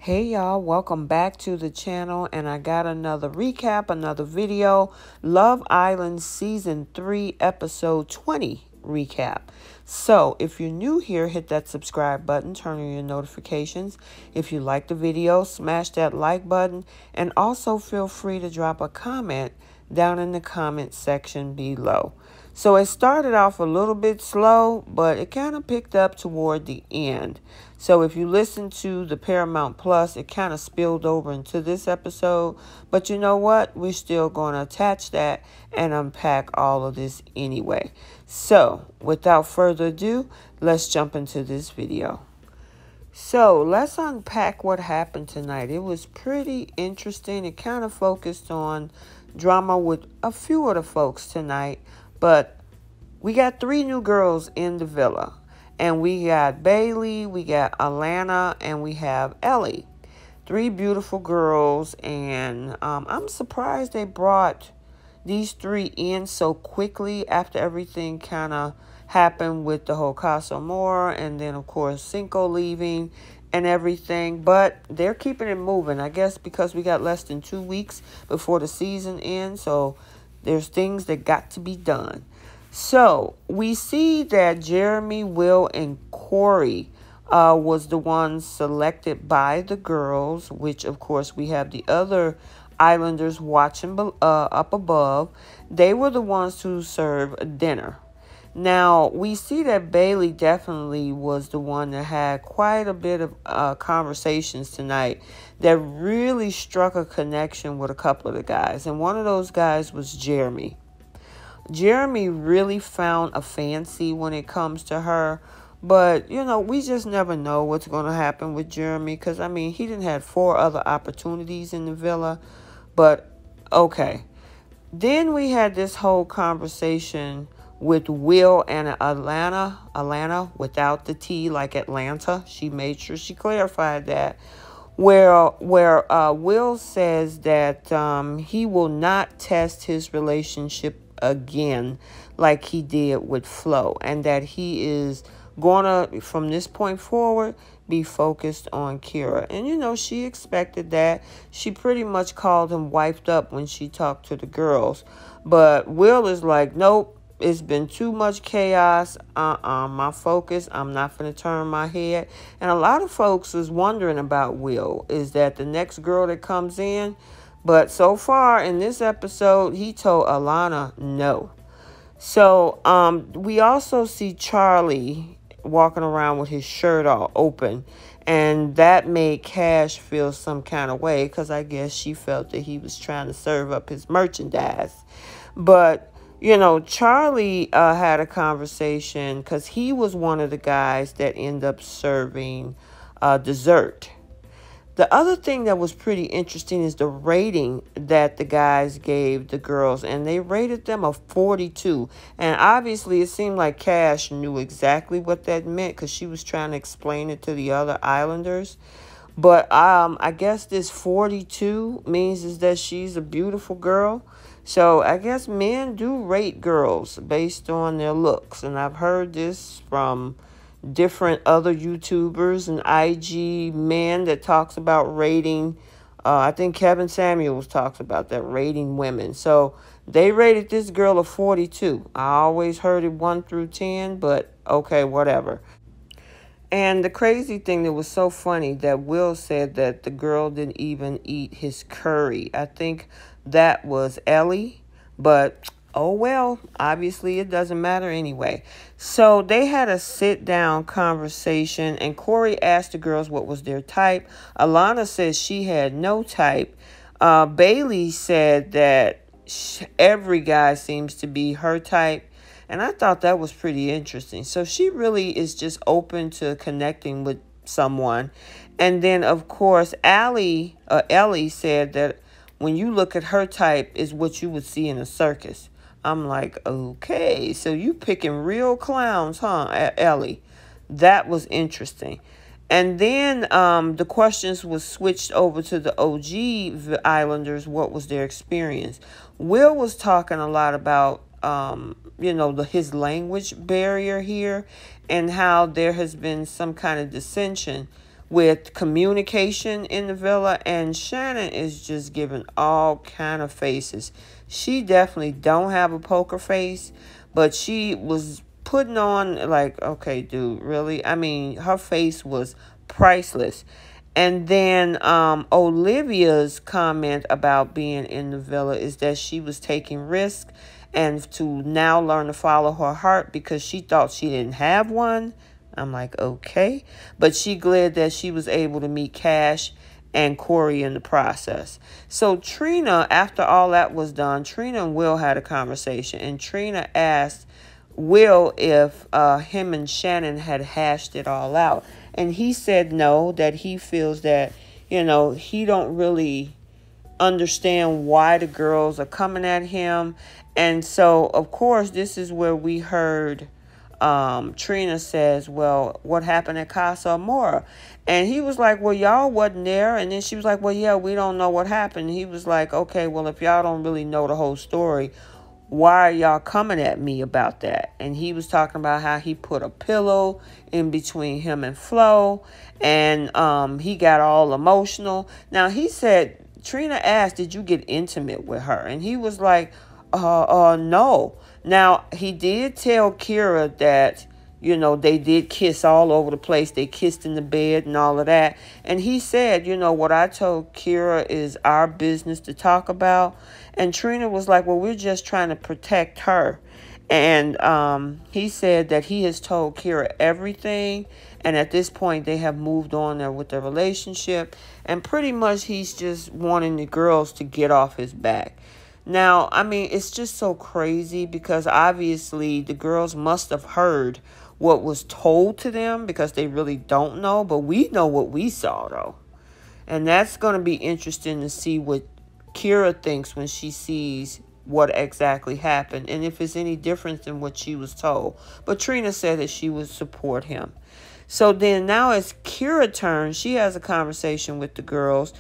Hey y'all, welcome back to the channel, and I got another recap, another video, Love Island Season 3 Episode 20 recap. So, if you're new here, hit that subscribe button, turn on your notifications. If you like the video, smash that like button, and also feel free to drop a comment down in the comment section below. So it started off a little bit slow, but it kind of picked up toward the end. So if you listen to the Paramount Plus, it kind of spilled over into this episode. But you know what? We're still going to attach that and unpack all of this anyway. So without further ado, let's jump into this video. So let's unpack what happened tonight. It was pretty interesting. It kind of focused on drama with a few of the folks tonight. But we got 3 new girls in the villa. And we got Bailey, we got Alana, and we have Elly. 3 beautiful girls. And I'm surprised they brought these 3 in so quickly after everything kind of happened with the whole Casa Amor. And then, of course, Cinco leaving and everything. But they're keeping it moving. I guess because we got less than 2 weeks before the season ends. So there's things that got to be done. So we see that Jeremy, Will, and Korey was the ones selected by the girls, which of course we have the other islanders watching up above. They were the ones who served dinner. Now, we see that Bailey definitely was the one that had quite a bit of conversations tonight that really struck a connection with a couple of the guys. And one of those guys was Jeremy. Jeremy really found a fancy when it comes to her. But, you know, we just never know what's going to happen with Jeremy. Because, I mean, he didn't have 4 other opportunities in the villa. But, okay. Then we had this whole conversation with Will and Alana without the T, like Atlanta. She made sure she clarified that. Where Will says that he will not test his relationship again like he did with Flo, and that he is gonna, from this point forward, be focused on Kira. And you know, she expected that. She pretty much called him wiped up when she talked to the girls. But Will is like, nope, it's been too much chaos. My focus, I'm not going to turn my head. And a lot of folks is wondering about Will. Is that the next girl that comes in? But so far in this episode, he told Alana no. So we also see Charlie walking around with his shirt all open. And that made Cash feel some kind of way, because I guess she felt that he was trying to serve up his merchandise. But, you know, Charlie had a conversation because he was one of the guys that ended up serving dessert. The other thing that was pretty interesting is the rating that the guys gave the girls. And they rated them a 42. And obviously it seemed like Cash knew exactly what that meant, because she was trying to explain it to the other islanders. But I guess this 42 means is that she's a beautiful girl. So I guess men do rate girls based on their looks. And I've heard this from different other YouTubers and IG men that talks about rating. I think Kevin Samuels talks about that, rating women. So they rated this girl a 42. I always heard it 1 through 10, but okay, whatever. And the crazy thing that was so funny that Will said that the girl didn't even eat his curry. I think that was Elly, but oh well, obviously it doesn't matter anyway. So they had a sit-down conversation, and Korey asked the girls what was their type. Alana says she had no type. Bailey said that every guy seems to be her type. And I thought that was pretty interesting. So she really is just open to connecting with someone. And then, of course, Elly said that when you look at her type is what you would see in a circus. I'm like, okay, so you picking real clowns, huh, Elly? That was interesting. And then the questions was switched over to the OG Islanders. What was their experience? Will was talking a lot about you know, his language barrier here, and how there has been some kind of dissension with communication in the villa, and Shannon is just giving all kind of faces. She definitely don't have a poker face, but she was putting on like, okay, dude, really? I mean, her face was priceless. And then Olivia's comment about being in the villa is that she was taking risks and to now learn to follow her heart because she thought she didn't have one. I'm like, okay. But she glad that she was able to meet Cash and Korey in the process. So Trina, after all that was done, Trina and Will had a conversation. And Trina asked Will if him and Shannon had hashed it all out. And he said no, that he feels that, he don't really understand why the girls are coming at him. And so, of course, this is where we heard Trina says, well, what happened at Casa Amora? And he was like, well, y'all wasn't there. And then she was like, well, yeah, we don't know what happened. He was like, okay, well, if y'all don't really know the whole story, why are y'all coming at me about that? And he was talking about how he put a pillow in between him and Flo, and he got all emotional. Now, he said, Trina asked, did you get intimate with her? And he was like, no. Now, he did tell Kira that, they did kiss all over the place. They kissed in the bed and all of that. And he said, what I told Kira is our business to talk about. And Trina was like, well, we're just trying to protect her. And he said that he has told Kira everything. And at this point, they have moved on there with their relationship. And pretty much he's just wanting the girls to get off his back. Now, I mean, it's just so crazy because obviously the girls must have heard what was told to them because they really don't know. But we know what we saw, though. And that's going to be interesting to see what Kira thinks when she sees what exactly happened and if it's any different than what she was told. But Trina said that she would support him. So then now it's Kira's turn. She has a conversation with the girls.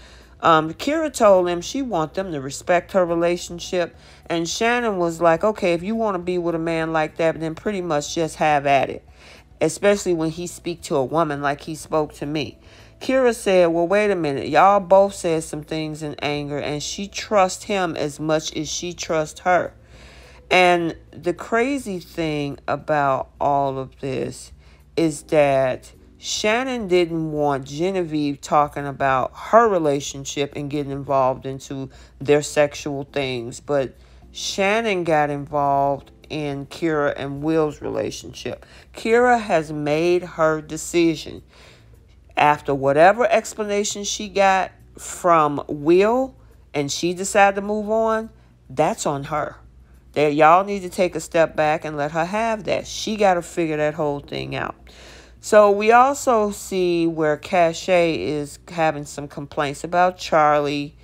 Kira told them she wants them to respect her relationship. And Shannon was like, okay, if you want to be with a man like that, then pretty much just have at it. Especially when he speak to a woman like he spoke to me. Kira said, well, wait a minute. Y'all both said some things in anger, and she trusts him as much as she trusts her. And the crazy thing about all of this is that Shannon didn't want Genevieve talking about her relationship and getting involved into their sexual things. But Shannon got involved in Kira and Will's relationship. Kira has made her decision. After whatever explanation she got from Will and she decided to move on, that's on her. That y'all need to take a step back and let her have that. She got to figure that whole thing out. So we also see where Cashay is having some complaints about Charlie.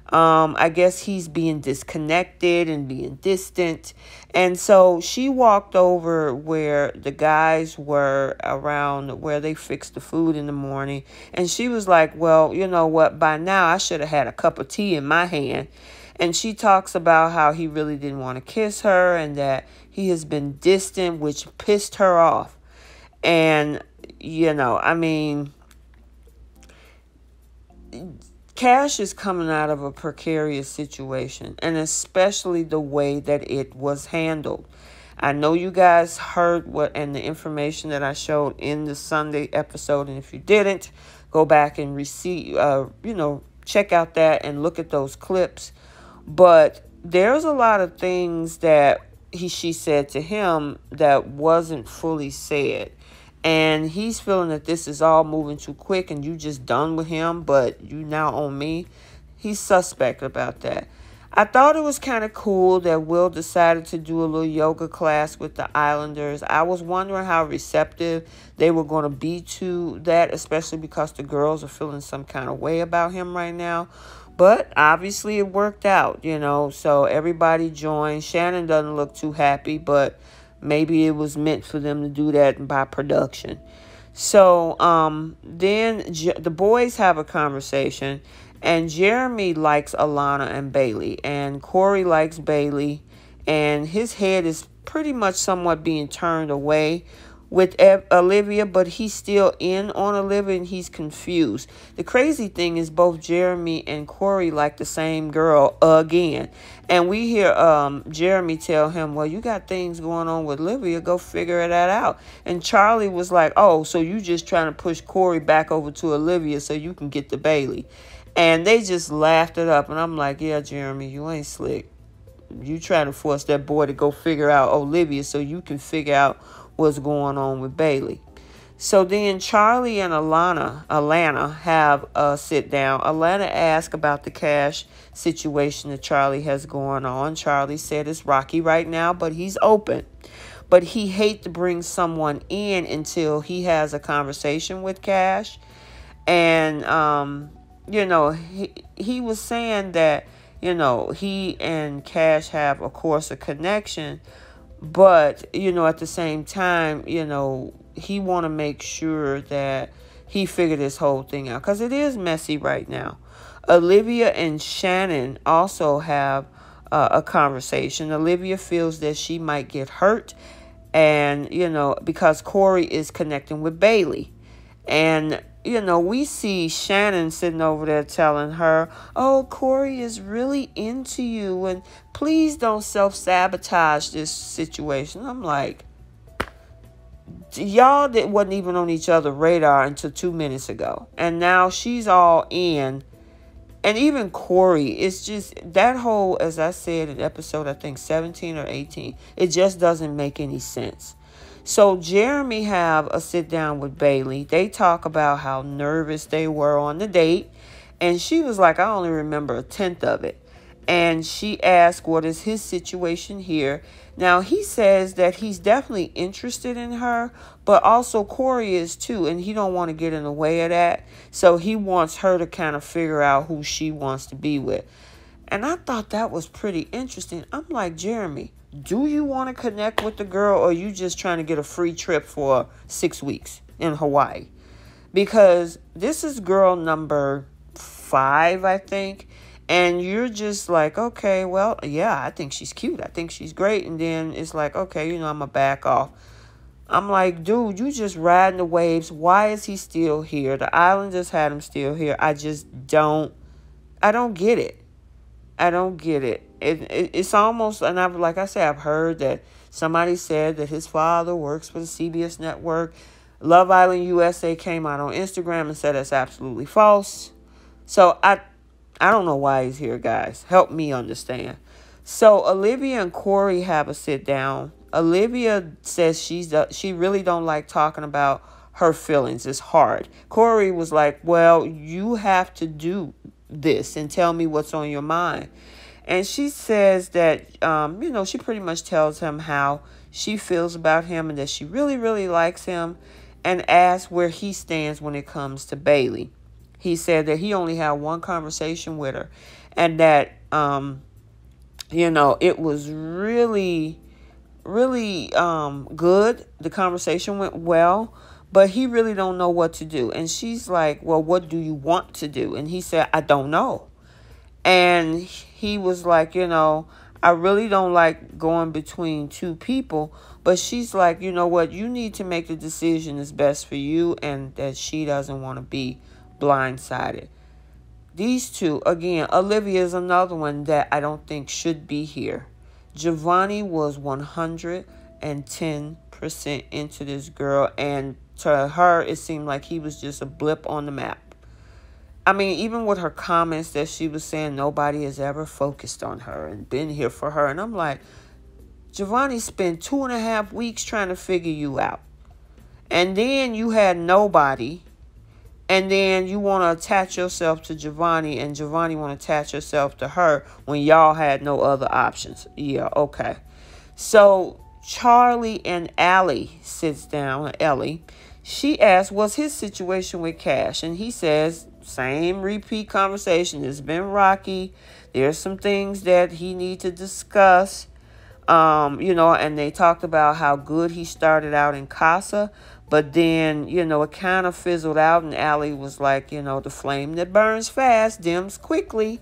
I guess he's being disconnected and being distant. And so she walked over where the guys were around where they fixed the food in the morning. And she was like, well, you know what? By now I should have had a cup of tea in my hand. And she talks about how he really didn't want to kiss her and that he has been distant, which pissed her off. And, I mean, Cash is coming out of a precarious situation, and especially the way that it was handled. I know you guys heard and the information that I showed in the Sunday episode, and if you didn't, go back and check out that and look at those clips. But there's a lot of things that she said to him that wasn't fully said. And he's feeling that this is all moving too quick and you just done with him, but you now on me. He's suspect about that. I thought it was kind of cool that Will decided to do a little yoga class with the Islanders. I was wondering how receptive they were going to be to that, especially because the girls are feeling some kind of way about him right now. But obviously it worked out, so everybody joined. Shannon doesn't look too happy, but maybe it was meant for them to do that by production. So then the boys have a conversation, and Jeremy likes Alana and Bailey, and Korey likes Bailey, and his head is pretty much somewhat being turned away with Olivia, but he's still in on Olivia and he's confused. The crazy thing is both Jeremy and Korey like the same girl again. And we hear Jeremy tell him, well, you got things going on with Olivia, go figure that out. And Charlie was like, oh, so you just trying to push Korey back over to Olivia so you can get to Bailey. And they just laughed it up. And I'm like, yeah, Jeremy, you ain't slick. You trying to force that boy to go figure out Olivia so you can figure out what's going on with Bailey. So then Charlie and Alana have a sit down. Alana asked about the cash situation that Charlie has going on. Charlie said it's rocky right now, but he's open. But he hate to bring someone in until he has a conversation with Cash. And, he was saying that, he and Cash have, of course, a connection. But, at the same time, he want to make sure that he figured this whole thing out. Because it is messy right now. Olivia and Shannon also have a conversation. Olivia feels that she might get hurt. And, because Korey is connecting with Bailey. And, we see Shannon sitting over there telling her, oh, Korey is really into you. And please don't self-sabotage this situation. I'm like, y'all that wasn't even on each other's radar until 2 minutes ago. And now she's all in. And even Korey, it's just that whole, as I said in episode, I think 17 or 18, it just doesn't make any sense. So Jeremy have a sit down with Bailey. They talk about how nervous they were on the date. And she was like, I only remember a tenth of it. And she asked, what is his situation here? Now, he says that he's definitely interested in her, but also Korey is too, and he don't want to get in the way of that. So he wants her to kind of figure out who she wants to be with. And I thought that was pretty interesting. I'm like, Jeremy, do you want to connect with the girl, or are you just trying to get a free trip for 6 weeks in Hawaii? Because this is girl number 5, I think. And you're just like, okay, well, yeah, I think she's cute. I think she's great. And then it's like, okay, I'm going to back off. I'm like, dude, you just riding the waves. Why is he still here? The Islanders had him still here. I don't get it. I don't get it. It's almost, and like I said, I've heard that somebody said that his father works for the CBS network. Love Island USA came out on Instagram and said that's absolutely false. So I don't know why he's here, guys. Help me understand. So Olivia and Corey have a sit down. Olivia says she really don't like talking about her feelings. It's hard. Corey was like, well, you have to do this and tell me what's on your mind. And she says that, she pretty much tells him how she feels about him and that she really, really likes him, and asks where he stands when it comes to Bailey. He said that he only had one conversation with her, and that, it was really, really good. The conversation went well, but he really don't know what to do. And she's like, well, what do you want to do? And he said, I don't know. And he was like, I really don't like going between two people. But she's like, you know what? You need to make the decision that's best for you, and that she doesn't want to be blindsided. These two, again, Olivia is another one that I don't think should be here. Giovanni was 110% into this girl, and to her, it seemed like he was just a blip on the map. I mean, even with her comments that she was saying nobody has ever focused on her and been here for her. And I'm like, Giovanni spent 2.5 weeks trying to figure you out. And then you had nobody. And then you want to attach yourself to Giovanni, and Giovanni want to attach yourself to her when y'all had no other options. Yeah, okay. So Charlie and Elly sits down, Elly. She asks, what's his situation with Cash? And he says, same repeat conversation. It's been rocky. There's some things that he needs to discuss. And they talked about how good he started out in Casa. But then, it kind of fizzled out. And Elly was like, the flame that burns fast dims quickly.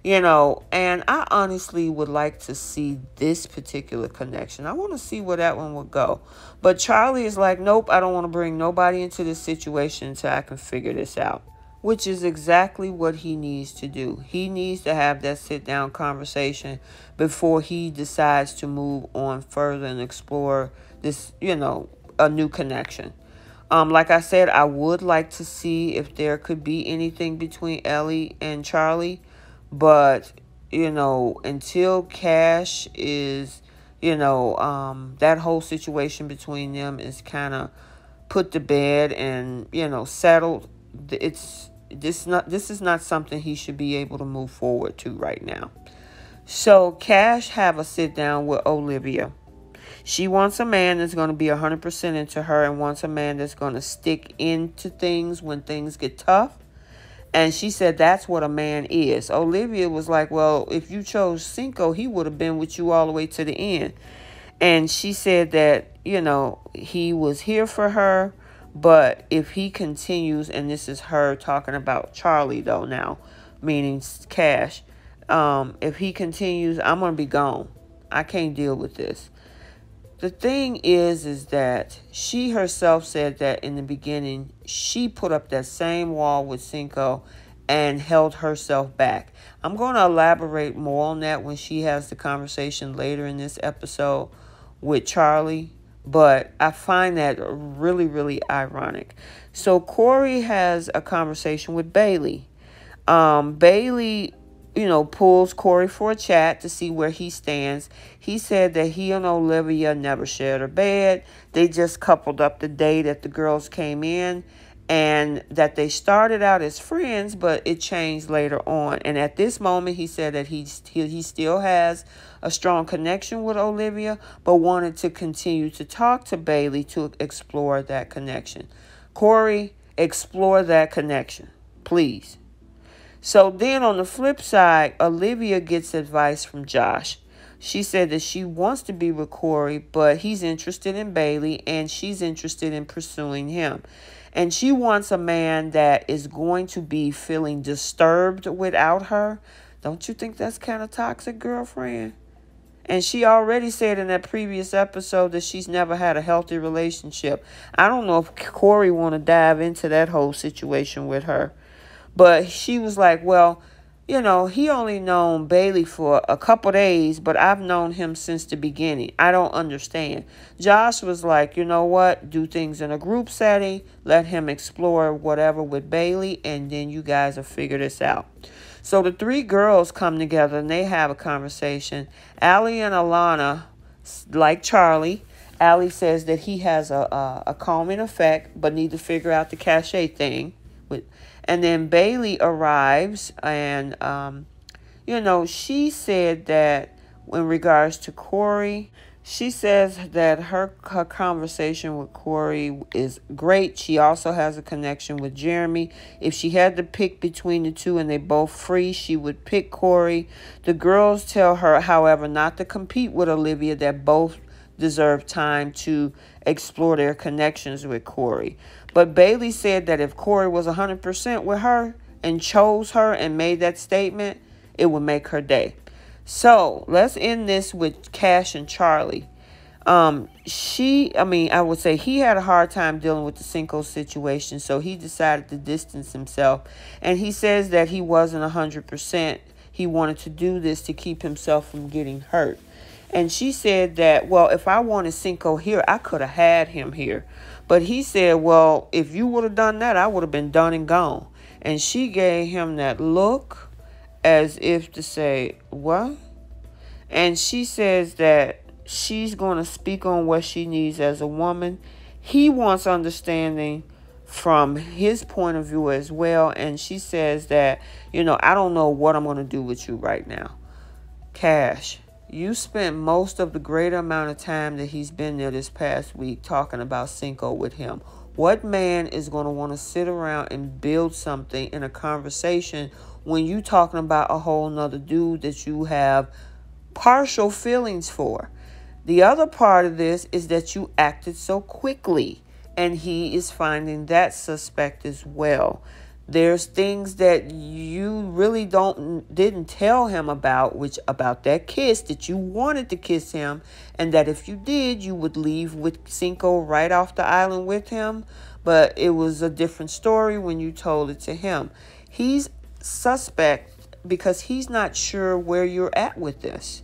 And I honestly would like to see this particular connection. I want to see where that one would go. But Charlie is like, nope, I don't want to bring nobody into this situation until I can figure this out. Which is exactly what he needs to do. He needs to have that sit-down conversation before he decides to move on further and explore this, a new connection. Like I said, I would like to see if there could be anything between Elly and Charlie. But, until Cash is, that whole situation between them is kind of put to bed and, settled, this is not something he should be able to move forward to right now. So Cash have a sit down with Olivia. She wants a man that's going to be 100% into her and wants a man that's going to stick into things when things get tough. And she said that's what a man is. Olivia was like, well, if you chose Cinco, he would have been with you all the way to the end. And she said that, he was here for her. But if he continues, and this is her talking about Charlie, though, now, meaning Cash. If he continues, I'm going to be gone. I can't deal with this. The thing is that she herself said that in the beginning, she put up that same wall with Cinco and held herself back. I'm going to elaborate more on that when she has the conversation later in this episode with Charlie. But I find that really, really ironic. So Korey has a conversation with Bailey. Bailey pulls Korey for a chat to see where he stands. He said that he and Olivia never shared a bed. They just coupled up the day that the girls came in, and that they started out as friends, but it changed later on. And at this moment, he said that he still has a strong connection with Olivia, but wanted to continue to talk to Bailey to explore that connection. Korey, explore that connection, please. So then on the flip side, Olivia gets advice from Josh. She said that she wants to be with Korey, but he's interested in Bailey and she's interested in pursuing him. And she wants a man that is going to be feeling disturbed without her. Don't you think that's kind of toxic, girlfriend? And she already said in that previous episode that she's never had a healthy relationship. I don't know if Korey want to dive into that whole situation with her. But she was like, well, he only known Bailey for a couple days, but I've known him since the beginning. I don't understand. Josh was like, you know what? Do things in a group setting. Let him explore whatever with Bailey, and then you guys will figure this out. So the three girls come together, and they have a conversation. Elly and Alana, like Charlie, Elly says that he has a calming effect, but need to figure out the Cashay thing. And then Bailey arrives, and, she said that in regards to Korey, she says that her conversation with Korey is great. She also has a connection with Jeremy. If she had to pick between the two and they both free, she would pick Korey. The girls tell her, however, not to compete with Olivia, that both deserve time to explore their connections with Korey. But Bailey said that if Korey was 100% with her and chose her and made that statement, it would make her day. So let's end this with Cash and Charlie. I would say he had a hard time dealing with the Cinco situation, so he decided to distance himself. And he says that he wasn't 100%. He wanted to do this to keep himself from getting hurt. And she said that, well, if I wanted Cinco here, I could have had him here. But he said, well, if you would have done that, I would have been done and gone. And she gave him that look as if to say, what? And she says that she's going to speak on what she needs as a woman. He wants understanding from his point of view as well. And she says that, I don't know what I'm going to do with you right now. Cash, you spent most of the greater amount of time that he's been there this past week talking about Cinco with him. What man is going to want to sit around and build something in a conversation when you talking about a whole nother dude that you have partial feelings for? The other part of this is that you acted so quickly, and he is finding that suspect as well. There's things that you really didn't tell him about that kiss, that you wanted to kiss him, and that if you did, you would leave with Cinco right off the island with him. But it was a different story when you told it to him. He's suspect because he's not sure where you're at with this.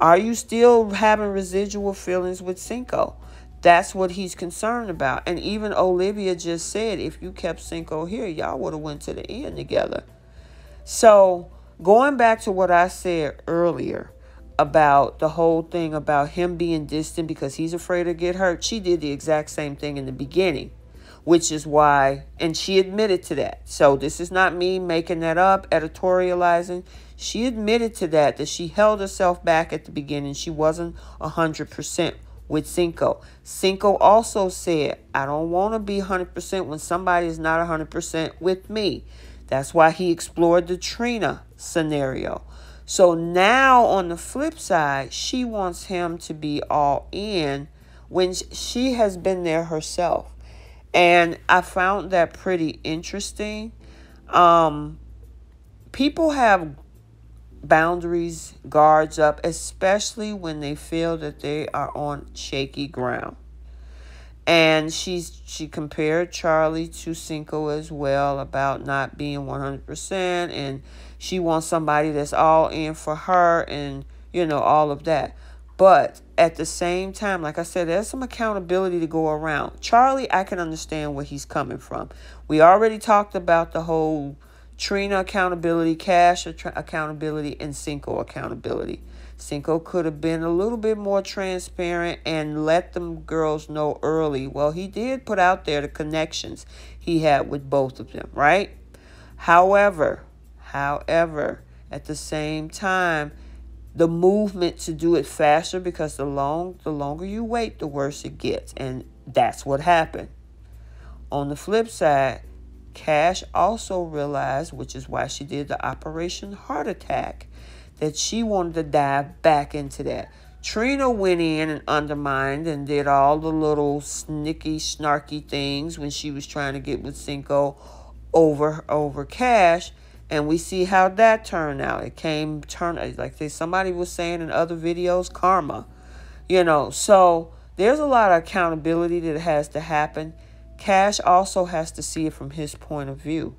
Are you still having residual feelings with Cinco? That's what he's concerned about. And even Olivia just said, if you kept Cinco here, y'all would have went to the end together. So going back to what I said earlier about the whole thing about him being distant because he's afraid to get hurt, she did the exact same thing in the beginning, which is why, and she admitted to that. So this is not me making that up, editorializing. She admitted to that she held herself back at the beginning. She wasn't 100% with Cinco. Cinco also said, I don't want to be 100% when somebody is not 100% with me. That's why he explored the Trina scenario. So now on the flip side, she wants him to be all in when she has been there herself. And I found that pretty interesting. People have boundaries, guards up, especially when they feel that they are on shaky ground. And she compared Charlie to Cinco as well about not being 100%, and she wants somebody that's all in for her, and all of that. But at the same time, like I said, there's some accountability to go around. Charlie, I can understand where he's coming from. We already talked about the whole Trina accountability, Cash accountability, and Cinco accountability. Cinco could have been a little bit more transparent and let them girls know early. Well, he did put out there the connections he had with both of them, right? However, at the same time, the movement to do it faster, because the longer you wait, the worse it gets. And that's what happened. On the flip side, Cash also realized, which is why she did the Operation Heart Attack, that she wanted to dive back into that. Trina went in and undermined and did all the little snicky, snarky things when she was trying to get with Cinco over Cash. And we see how that turned out. Like somebody was saying in other videos, karma. So there's a lot of accountability that has to happen. Cash also has to see it from his point of view.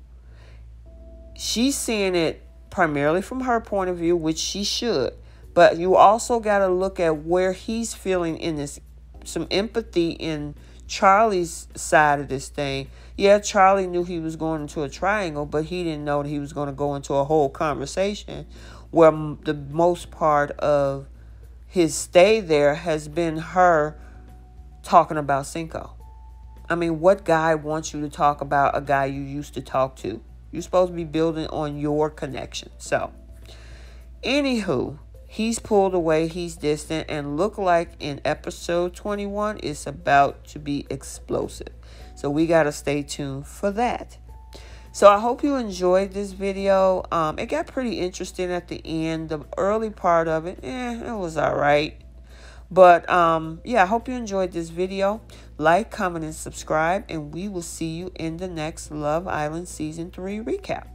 She's seeing it primarily from her point of view, which she should. But you also got to look at where he's feeling in this. Some empathy in Charlie's side of this thing. Yeah, Charlie knew he was going into a triangle, but he didn't know that he was going to go into a whole conversation where the most part of his stay there has been her talking about Cinco. I mean, what guy wants you to talk about a guy you used to talk to? You're supposed to be building on your connection. So, anywho, he's pulled away, he's distant, and look like in episode 21, it's about to be explosive. So we got to stay tuned for that. So I hope you enjoyed this video. It got pretty interesting at the end. The early part of it, it was all right. But yeah, I hope you enjoyed this video. Like, comment, and subscribe, and we will see you in the next Love Island Season 3 recap.